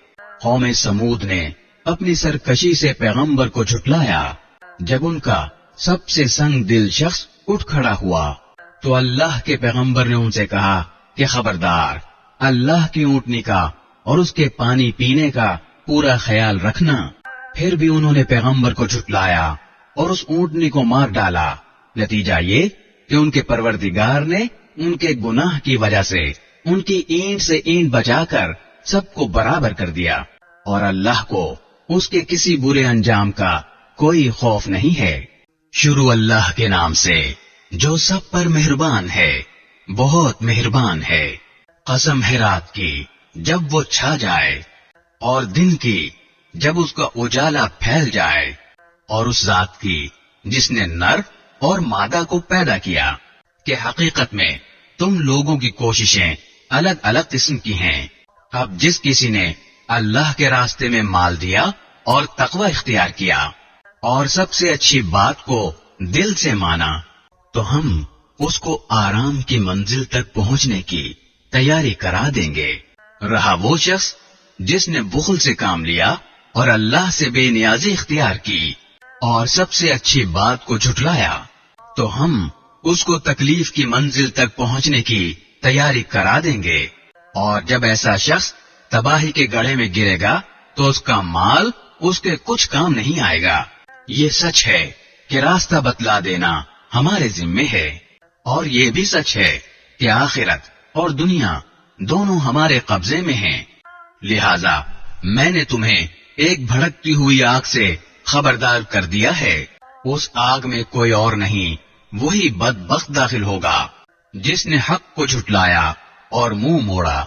कौम समूद ने अपनी सरकशी से पैगंबर को झुटलाया। जब उनका सबसे संग दिल शख्स उठ खड़ा हुआ तो अल्लाह के पैगंबर ने उनसे कहा कि खबरदार, अल्लाह की ऊँटनी का और उसके पानी पीने का पूरा ख्याल रखना। फिर भी उन्होंने पैगंबर को झुटलाया और उस ऊँटनी को मार डाला। नतीजा ये कि उनके परवरदिगार ने उनके गुनाह की वजह से उनकी ईंट से ईंट बचाकर सबको बराबर कर दिया, और अल्लाह को उसके किसी बुरे अंजाम का कोई खौफ नहीं है। शुरू अल्लाह के नाम से जो सब पर मेहरबान है, बहुत मेहरबान है। कसम है रात की जब वो छा जाए, और दिन की जब उसका उजाला फैल जाए, और उस जात की जिसने नर और मादा को पैदा किया, कि हकीकत में तुम लोगों की कोशिशें अलग अलग किस्म की हैं। अब जिस किसी ने अल्लाह के रास्ते में माल दिया और तकवा इख्तियार किया और सबसे अच्छी बात को दिल से माना, तो हम उसको आराम की मंजिल तक पहुंचने की तैयारी करा देंगे। रहा वो शख्स जिसने बुखल से काम लिया और अल्लाह से बेनियाजी इख्तियार की और सबसे अच्छी बात को झुटलाया, तो हम उसको तकलीफ की मंजिल तक पहुंचने की तैयारी करा देंगे। और जब ऐसा शख्स तबाही के गड्ढे में गिरेगा तो उसका माल उसके कुछ काम नहीं आएगा। ये सच है कि रास्ता बतला देना हमारे जिम्मे है, और ये भी सच है कि आखिरत और दुनिया दोनों हमारे कब्जे में हैं। लिहाजा मैंने तुम्हें एक भड़कती हुई आग से खबरदार कर दिया है। उस आग में कोई और नहीं, वही बदबख्त दाखिल होगा जिसने हक को झुटलाया और मुंह मोड़ा,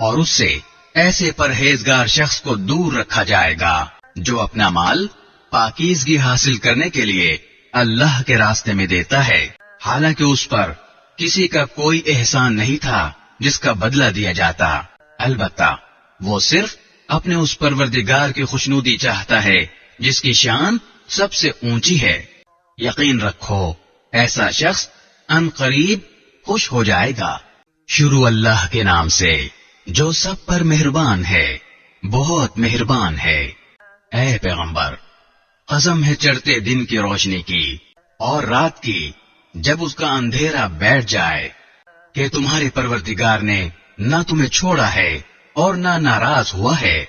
और उससे ऐसे परहेजगार शख्स को दूर रखा जाएगा जो अपना माल पाकीज़गी हासिल करने के लिए अल्लाह के रास्ते में देता है, हालांकि उस पर किसी का कोई एहसान नहीं था जिसका बदला दिया जाता। अलबत्ता वो सिर्फ अपने उस परवरदिगार की खुशनुदी चाहता है जिसकी शान सबसे ऊंची है। यकीन रखो ऐसा शख्स अनकरीब खुश हो जाएगा। शुरू अल्लाह के नाम से जो सब पर मेहरबान है, बहुत मेहरबान है। ऐ पैगंबर, कसम है चढ़ते दिन की रोशनी की और रात की जब उसका अंधेरा बैठ जाए, कि तुम्हारे परवरदिगार ने न तुम्हें छोड़ा है और न नाराज हुआ है,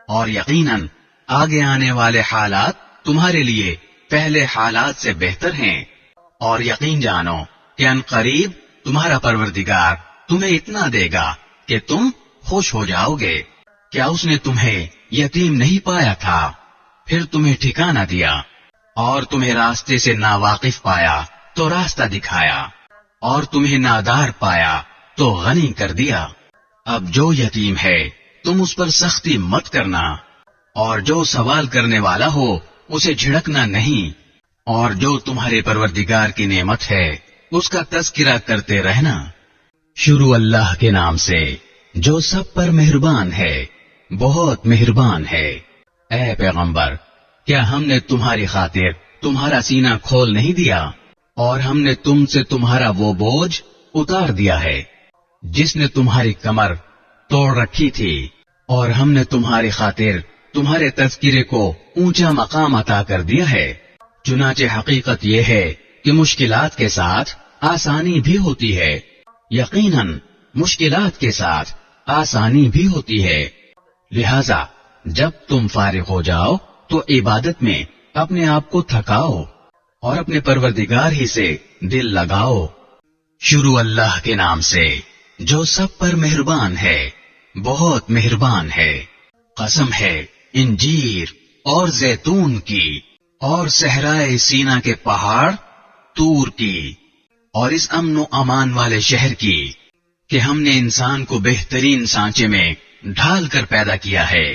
और यकीनन आगे आने वाले हालात तुम्हारे लिए पहले हालात से बेहतर हैं। और यकीन जानो कि अनकरीब तुम्हारा परवरदिगार तुम्हें इतना देगा कि तुम खुश हो जाओगे। क्या उसने तुम्हें यतीम नहीं पाया था, फिर तुम्हें ठिकाना दिया, और तुम्हें रास्ते से नावाकिफ पाया तो रास्ता दिखाया, और तुम्हें नादार पाया तो गनी कर दिया। अब जो यतीम है तुम उस पर सख्ती मत करना, और जो सवाल करने वाला हो उसे झिड़कना नहीं, और जो तुम्हारे परवरदिगार की नेमत है उसका तज़किरा करते रहना। शुरू अल्लाह के नाम से जो सब पर मेहरबान है, बहुत मेहरबान है। ऐ पैगंबर, क्या हमने तुम्हारी खातिर तुम्हारा सीना खोल नहीं दिया, और हमने तुमसे तुम्हारा वो बोझ اتار دیا ہے، جس نے تمہاری کمر توڑ رکھی تھی، اور ہم نے تمہاری خاطر تمہارے تذکرے کو اونچا مقام عطا کر دیا ہے۔ چنانچہ حقیقت یہ ہے کہ مشکلات کے ساتھ آسانی بھی ہوتی ہے، یقیناً مشکلات کے ساتھ آسانی بھی ہوتی ہے۔ لہذا جب تم فارغ ہو جاؤ تو عبادت میں اپنے آپ کو تھکاؤ اور اپنے پروردگار ہی سے دل لگاؤ۔ شروع اللہ کے نام سے جو سب پر مہربان ہے، بہت مہربان ہے۔ قسم ہے انجیر اور زیتون کی اور صحرائے سینا کے پہاڑ طور کی اور اس امن و امان والے شہر کی کہ ہم نے انسان کو بہترین سانچے میں ڈھال کر پیدا کیا ہے،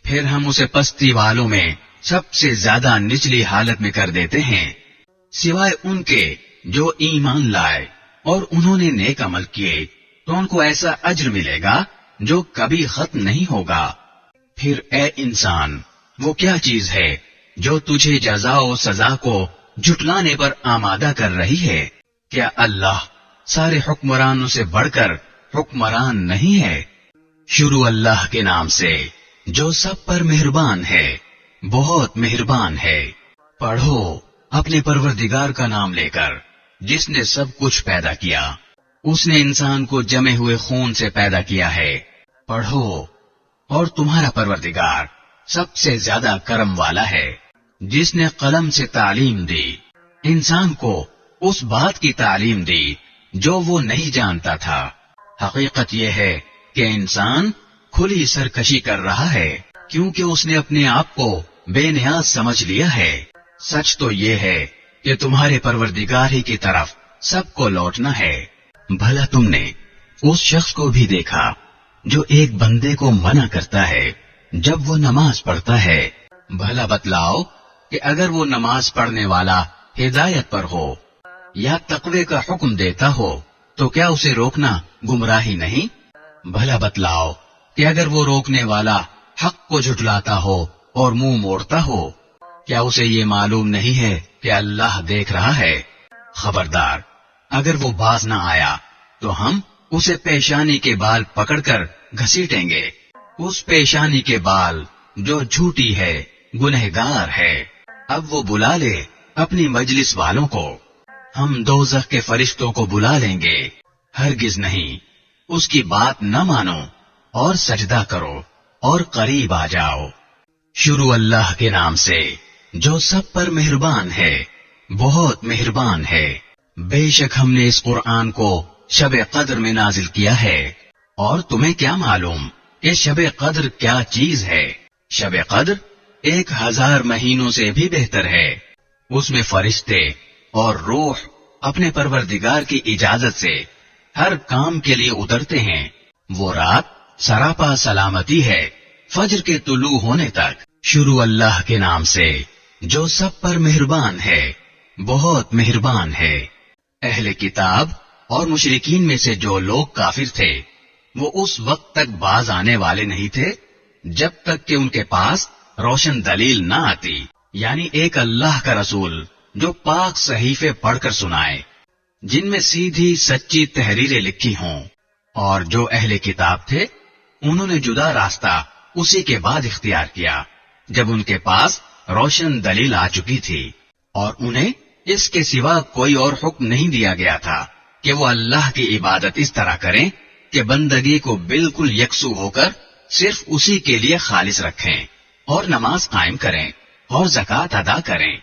پھر ہم اسے پستی والوں میں سب سے زیادہ نچلی حالت میں کر دیتے ہیں، سوائے ان کے جو ایمان لائے اور انہوں نے نیک عمل کیے تو ان کو ایسا اجر ملے گا جو کبھی ختم نہیں ہوگا۔ پھر اے انسان، وہ کیا چیز ہے جو تجھے جزا و سزا کو جھٹلانے پر آمادہ کر رہی ہے؟ کیا اللہ سارے حکمرانوں سے بڑھ کر حکمران نہیں ہے؟ شروع اللہ کے نام سے جو سب پر مہربان ہے، بہت مہربان ہے۔ پڑھو اپنے پروردگار کا نام لے کر، جس نے سب کچھ پیدا کیا، اس نے انسان کو جمے ہوئے خون سے پیدا کیا ہے۔ پڑھو اور تمہارا پروردگار سب سے زیادہ کرم والا ہے، جس نے قلم سے تعلیم دی، انسان کو اس بات کی تعلیم دی جو وہ نہیں جانتا تھا۔ حقیقت یہ ہے کہ انسان کھلی سرکشی کر رہا ہے کیونکہ اس نے اپنے آپ کو بے نیاز سمجھ لیا ہے۔ سچ تو یہ ہے کہ تمہارے پروردگار ہی کی طرف سب کو لوٹنا ہے۔ بھلا تم نے اس شخص کو بھی دیکھا جو ایک بندے کو منع کرتا ہے جب وہ نماز پڑھتا ہے؟ بھلا بتلاؤ کہ اگر وہ نماز پڑھنے والا ہدایت پر ہو یا تقوی کا حکم دیتا ہو تو کیا اسے روکنا گمراہی نہیں؟ بھلا بتلاؤ کہ اگر وہ روکنے والا حق کو جھٹلاتا ہو اور منہ موڑتا ہو، کیا اسے یہ معلوم نہیں ہے کہ اللہ دیکھ رہا ہے؟ خبردار، اگر وہ باز نہ آیا تو ہم اسے پیشانی کے بال پکڑ کر گھسیٹیں گے، اس پیشانی کے بال جو جھوٹی ہے، گنہگار ہے۔ اب وہ بلا لے اپنی مجلس والوں کو، ہم دوزخ کے فرشتوں کو بلا لیں گے، ہرگز نہیں، اس کی بات نہ مانو اور سجدہ کرو اور قریب آ جاؤ۔ شروع اللہ کے نام سے جو سب پر مہربان ہے، بہت مہربان ہے۔ بے شک ہم نے اس قرآن کو شب قدر میں نازل کیا ہے، اور تمہیں کیا معلوم کہ شب قدر کیا چیز ہے؟ شب قدر 1000 مہینوں سے بھی بہتر ہے۔ اس میں فرشتے اور روح اپنے پروردگار کی اجازت سے ہر کام کے لیے اترتے ہیں۔ وہ رات سراپا سلامتی ہے فجر کے طلوع ہونے تک۔ شروع اللہ کے نام سے جو سب پر مہربان ہے، بہت مہربان ہے۔ اہل کتاب اور مشرکین میں سے جو لوگ کافر تھے وہ اس وقت تک باز آنے والے نہیں تھے جب تک کہ ان کے پاس روشن دلیل نہ آتی، یعنی ایک اللہ کا رسول جو پاک صحیفے پڑھ کر سنائے جن میں سیدھی سچی تحریریں لکھی ہوں۔ اور جو اہل کتاب تھے انہوں نے جدا راستہ اسی کے بعد اختیار کیا جب ان کے پاس روشن دلیل آ چکی تھی، اور انہیں اس کے سوا کوئی اور حکم نہیں دیا گیا تھا کہ وہ اللہ کی عبادت اس طرح کریں کہ بندگی کو بالکل یکسو ہو کر صرف اسی کے لیے خالص رکھیں اور نماز قائم کریں اور زکوٰۃ ادا کریں،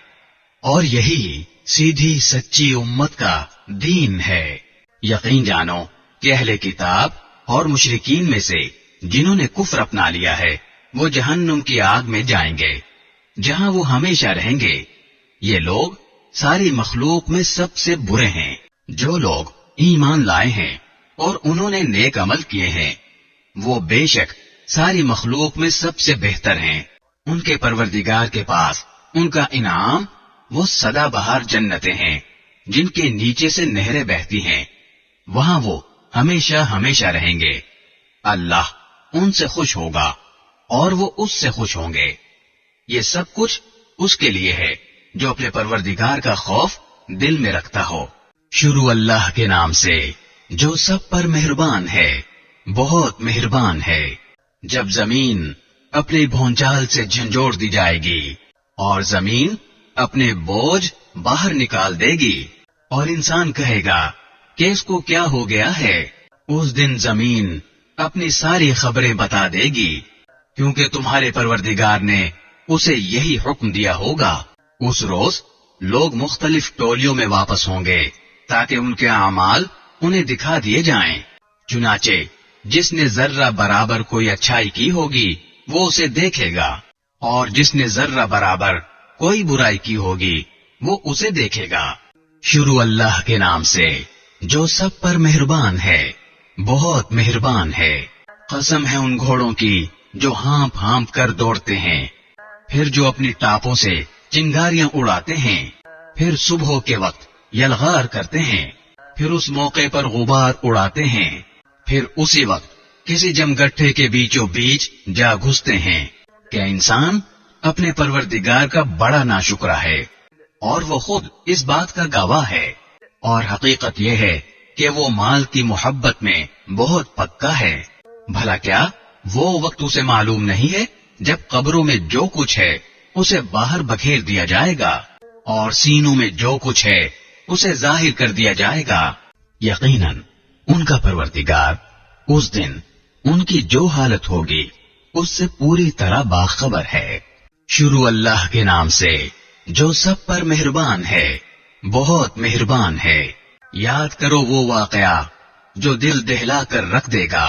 اور یہی سیدھی سچی امت کا دین ہے۔ یقین جانو کہ اہل کتاب اور مشرکین میں سے جنہوں نے کفر اپنا لیا ہے وہ جہنم کی آگ میں جائیں گے جہاں وہ ہمیشہ رہیں گے۔ یہ لوگ ساری مخلوق میں سب سے برے ہیں۔ جو لوگ ایمان لائے ہیں اور انہوں نے نیک عمل کیے ہیں وہ بے شک ساری مخلوق میں سب سے بہتر ہیں۔ ان کے پروردگار کے پاس ان کا انعام وہ سدا بہار جنتیں ہیں جن کے نیچے سے نہریں بہتی ہیں، وہاں وہ ہمیشہ ہمیشہ رہیں گے۔ اللہ ان سے خوش ہوگا اور وہ اس سے خوش ہوں گے۔ یہ سب کچھ اس کے لیے ہے جو اپنے پروردگار کا خوف دل میں رکھتا ہو۔ شروع اللہ کے نام سے जो सब पर मेहरबान है, बहुत मेहरबान है। जब जमीन अपने भौंचाल से झंझोड़ दी जाएगी और जमीन अपने बोझ बाहर निकाल देगी और इंसान कहेगा कि इसको क्या हो गया है, उस दिन जमीन अपनी सारी खबरें बता देगी, क्योंकि तुम्हारे परवरदिगार ने उसे यही हुक्म दिया होगा। उस रोज लोग मुख्तलिफ टोलियों में वापस होंगे ताकि उनके अमाल उन्हें दिखा दिए जाएं। चुनाचे जिसने जर्रा बराबर कोई अच्छाई की होगी वो उसे देखेगा, और जिसने जर्रा बराबर कोई बुराई की होगी वो उसे देखेगा। शुरू अल्लाह के नाम से जो सब पर मेहरबान है, बहुत मेहरबान है। कसम है उन घोड़ों की जो हाँप हाँप कर दौड़ते हैं, फिर जो अपनी टापों से चिंगारियां उड़ाते हैं, फिर सुबह के वक्त यलगार करते हैं, फिर उस मौके पर गुबार उड़ाते हैं, फिर उसी वक्त किसी जमगट्ठे के बीचों बीच जा घुसते हैं। क्या इंसान अपने परवरदिगार का बड़ा नाशुक्रा है, और वो खुद इस बात का गवाह है। और हकीकत यह है कि वो माल की मोहब्बत में बहुत पक्का है। भला क्या वो वक्त उसे मालूम नहीं है जब कब्रों में जो कुछ है उसे बाहर बखेर दिया जाएगा और सीनों में जो कुछ है उसे जाहिर कर दिया जाएगा। यकीनन उनका परवरदिगार उस दिन उनकी जो हालत होगी उससे पूरी तरह बाखबर है। शुरू अल्लाह के नाम से जो सब पर मेहरबान है, बहुत मेहरबान है। याद करो वो वाकया जो दिल दहला कर रख देगा।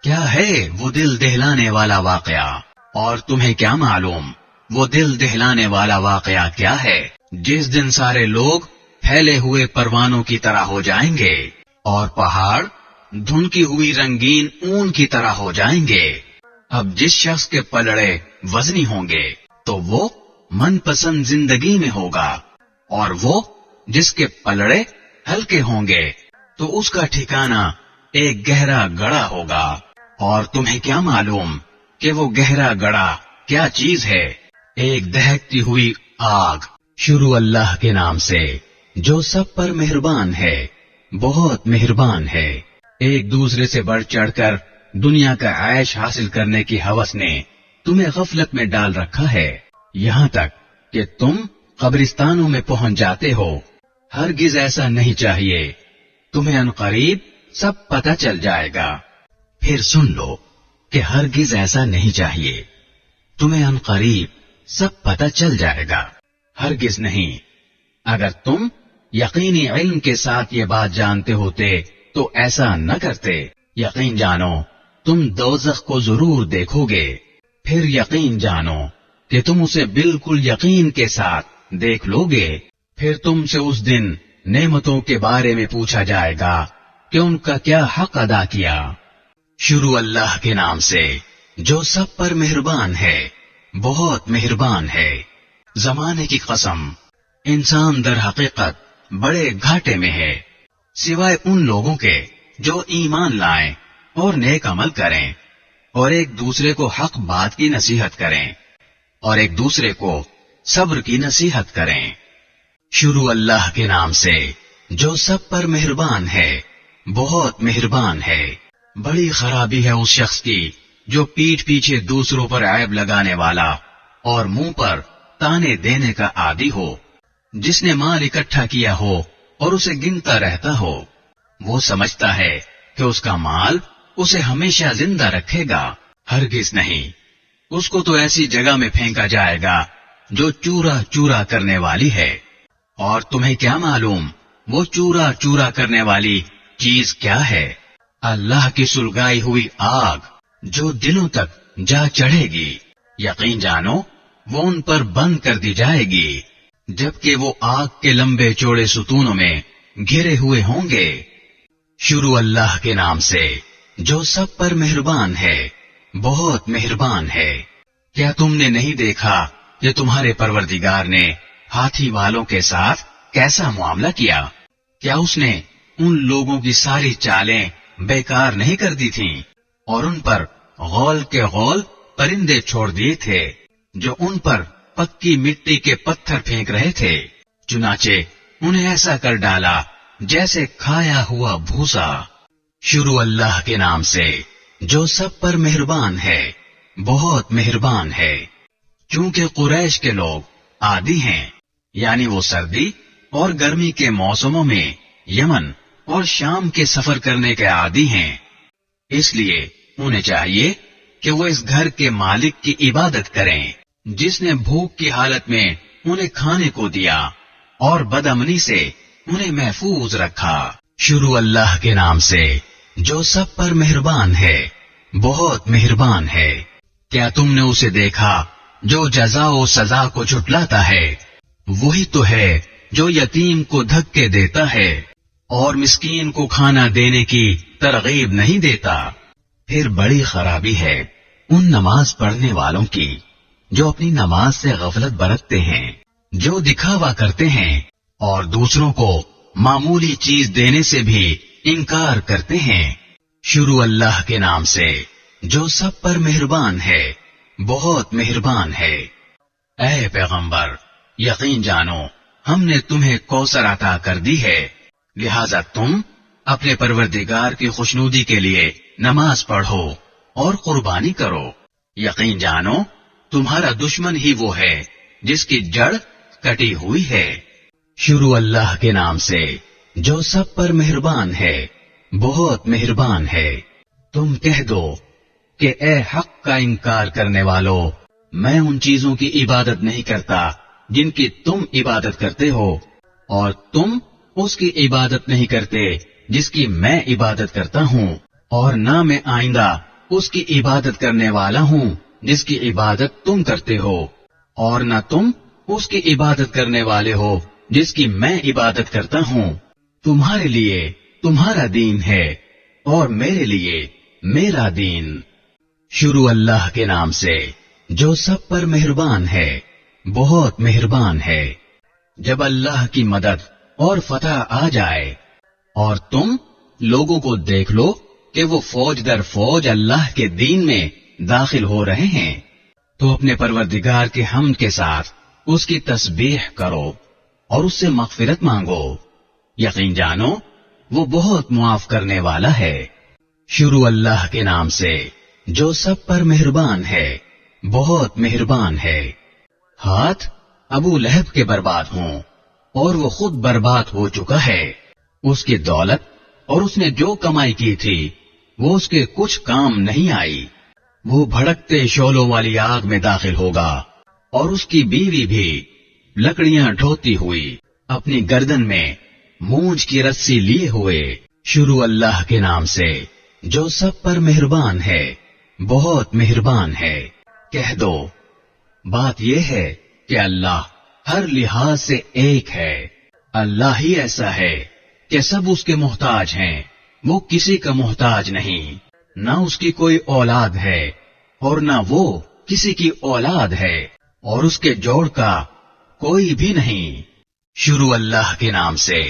क्या है वो दिल दहलाने वाला वाकया, और तुम्हें क्या मालूम वो दिल दहलाने वाला वाकया क्या है? जिस दिन सारे लोग फैले हुए परवानों की तरह हो जाएंगे और पहाड़ धुनकी हुई रंगीन ऊन की तरह हो जाएंगे। अब जिस शख्स के पलड़े वजनी होंगे तो वो मनपसंद जिंदगी में होगा, और वो जिसके पलड़े हल्के होंगे तो उसका ठिकाना एक गहरा गड़ा होगा। और तुम्हें क्या मालूम कि वो गहरा गड़ा क्या चीज है? एक दहकती हुई आग। शुरू अल्लाह के नाम से जो सब पर मेहरबान है, बहुत मेहरबान है। एक दूसरे से बढ़ चढ़कर दुनिया का ऐश हासिल करने की हवस ने तुम्हें गफलत में डाल रखा है, यहाँ तक कि तुम कब्रिस्तानों में पहुंच जाते हो। हरगिज ऐसा नहीं चाहिए, तुम्हें अनकरीब सब पता चल जाएगा। फिर सुन लो कि हरगिज ऐसा नहीं चाहिए, तुम्हें अनकरीब सब पता चल जाएगा। हरगिज नहीं। अगर तुम यकीनी इल्म के साथ ये बात जानते होते तो ऐसा न करते। यकीन जानो तुम दोज़ख को जरूर देखोगे, फिर यकीन जानो कि तुम उसे बिल्कुल यकीन के साथ देख लोगे। फिर तुमसे उस दिन नेमतों के बारे में पूछा जाएगा कि उनका क्या हक अदा किया। शुरू अल्लाह के नाम से जो सब पर मेहरबान है, बहुत मेहरबान है। जमाने की कसम, इंसान दर हकीकत बड़े घाटे में है, सिवाय उन लोगों के जो ईमान लाएं और नेक अमल करें और एक दूसरे को हक बात की नसीहत करें और एक दूसरे को सब्र की नसीहत करें। शुरू अल्लाह के नाम से जो सब पर मेहरबान है, बहुत मेहरबान है। बड़ी खराबी है उस शख्स की जो पीठ पीछे दूसरों पर ऐब लगाने वाला और मुंह पर ताने देने का आदी हो, जिसने माल इकट्ठा किया हो और उसे गिनता रहता हो। वो समझता है कि उसका माल उसे हमेशा जिंदा रखेगा। हरगिज नहीं, उसको तो ऐसी जगह में फेंका जाएगा जो चूरा चूरा करने वाली है। और तुम्हें क्या मालूम वो चूरा चूरा करने वाली चीज क्या है? अल्लाह की सुलगाई हुई आग जो दिलों तक जा चढ़ेगी। यकीन जानो वो उन पर बंद कर दी जाएगी, जबकि वो आग के लंबे चौड़े सुतूनों में घिरे हुए होंगे। शुरू अल्लाह के नाम से जो सब पर मेहरबान है, बहुत मेहरबान है। क्या तुमने नहीं देखा कि तुम्हारे परवरदिगार ने हाथी वालों के साथ कैसा मुआमला किया? क्या उसने उन लोगों की सारी चालें बेकार नहीं कर दी थीं और उन पर गौल के गौल परिंदे छोड़ दिए थे जो उन पर पक्की मिट्टी के पत्थर फेंक रहे थे। चुनाचे उन्हें ऐसा कर डाला जैसे खाया हुआ भूसा। شروع اللہ کے نام سے جو سب پر مہربان ہے، بہت مہربان ہے۔ چونکہ قریش کے لوگ عادی ہیں، یعنی وہ سردی اور گرمی کے موسموں میں یمن اور شام کے سفر کرنے کے عادی ہیں، اس لیے انہیں چاہیے کہ وہ اس گھر کے مالک کی عبادت کریں جس نے بھوک کی حالت میں انہیں کھانے کو دیا اور بدامنی سے انہیں محفوظ رکھا۔ شروع اللہ کے نام سے جو سب پر مہربان ہے، بہت مہربان ہے۔ کیا تم نے اسے دیکھا جو جزا و سزا کو جھٹلاتا ہے؟ وہی تو ہے جو یتیم کو دھکے دیتا ہے اور مسکین کو کھانا دینے کی ترغیب نہیں دیتا۔ پھر بڑی خرابی ہے ان نماز پڑھنے والوں کی جو اپنی نماز سے غفلت برتتے ہیں، جو دکھاوا کرتے ہیں اور دوسروں کو معمولی چیز دینے سے بھی انکار کرتے ہیں۔ شروع اللہ کے نام سے جو سب پر مہربان ہے، بہت مہربان ہے۔ اے پیغمبر، یقین جانو ہم نے تمہیں کوثر عطا کر دی ہے، لہذا تم اپنے پروردگار کی خوشنودی کے لیے نماز پڑھو اور قربانی کرو۔ یقین جانو تمہارا دشمن ہی وہ ہے جس کی جڑ کٹی ہوئی ہے۔ شروع اللہ کے نام سے جو سب پر مہربان ہے، بہت مہربان ہے۔ تم کہہ دو کہ اے حق کا انکار کرنے والو، میں ان چیزوں کی عبادت نہیں کرتا جن کی تم عبادت کرتے ہو، اور تم اس کی عبادت نہیں کرتے جس کی میں عبادت کرتا ہوں، اور نہ میں آئندہ اس کی عبادت کرنے والا ہوں جس کی عبادت تم کرتے ہو، اور نہ تم اس کی عبادت کرنے والے ہو جس کی میں عبادت کرتا ہوں۔ تمہارے لیے تمہارا دین ہے اور میرے لیے میرا دین۔ شروع اللہ کے نام سے جو سب پر مہربان ہے، بہت مہربان ہے۔ جب اللہ کی مدد اور فتح آ جائے اور تم لوگوں کو دیکھ لو کہ وہ فوج در فوج اللہ کے دین میں داخل ہو رہے ہیں، تو اپنے پروردگار کے حمد کے ساتھ اس کی تسبیح کرو اور اس سے مغفرت مانگو۔ یقین جانو وہ بہت معاف کرنے والا ہے۔ شروع اللہ کے نام سے جو سب پر مہربان ہے، بہت مہربان ہے۔ ہاتھ ابو لہب کے برباد ہوں اور وہ خود برباد ہو چکا ہے۔ اس کی دولت اور اس نے جو کمائی کی تھی وہ اس کے کچھ کام نہیں آئی۔ وہ بھڑکتے شعلوں والی آگ میں داخل ہوگا، اور اس کی بیوی بھی لکڑیاں ڈھوتی ہوئی اپنی گردن میں مونج کی رسی لیے ہوئے۔ شروع اللہ کے نام سے جو سب پر مہربان ہے، بہت مہربان ہے۔ کہہ دو بات یہ ہے کہ اللہ ہر لحاظ سے ایک ہے۔ اللہ ہی ایسا ہے کہ سب اس کے محتاج ہیں، وہ کسی کا محتاج نہیں۔ نہ اس کی کوئی اولاد ہے اور نہ وہ کسی کی اولاد ہے، اور اس کے جوڑ کا کوئی بھی نہیں۔ شروع اللہ کے نام سے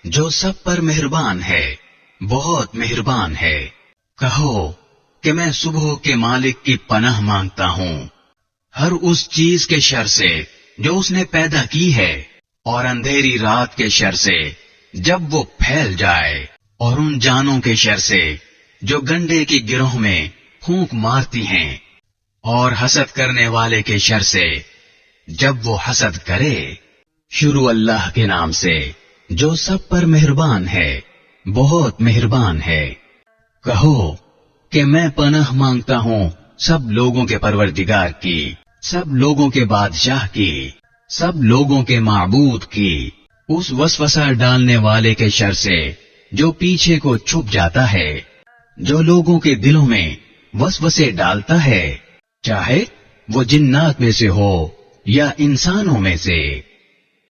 جو سب پر مہربان ہے، بہت مہربان ہے۔ کہو کہ میں صبح کے مالک کی پناہ مانگتا ہوں ہر اس چیز کے شر سے جو اس نے پیدا کی ہے، اور اندھیری رات کے شر سے جب وہ پھیل جائے، اور ان جانوں کے شر سے جو گنڈے کی گروہ میں پھونک مارتی ہیں، اور حسد کرنے والے کے شر سے جب وہ حسد کرے۔ شروع اللہ کے نام سے جو سب پر مہربان ہے، بہت مہربان ہے۔ کہو کہ میں پناہ مانگتا ہوں سب لوگوں کے پروردگار کی، سب لوگوں کے بادشاہ کی، سب لوگوں کے معبود کی، اس وسوسہ ڈالنے والے کے شر سے جو پیچھے کو چھپ جاتا ہے، جو لوگوں کے دلوں میں وسوسے ڈالتا ہے، چاہے وہ جنات میں سے ہو یا انسانوں میں سے۔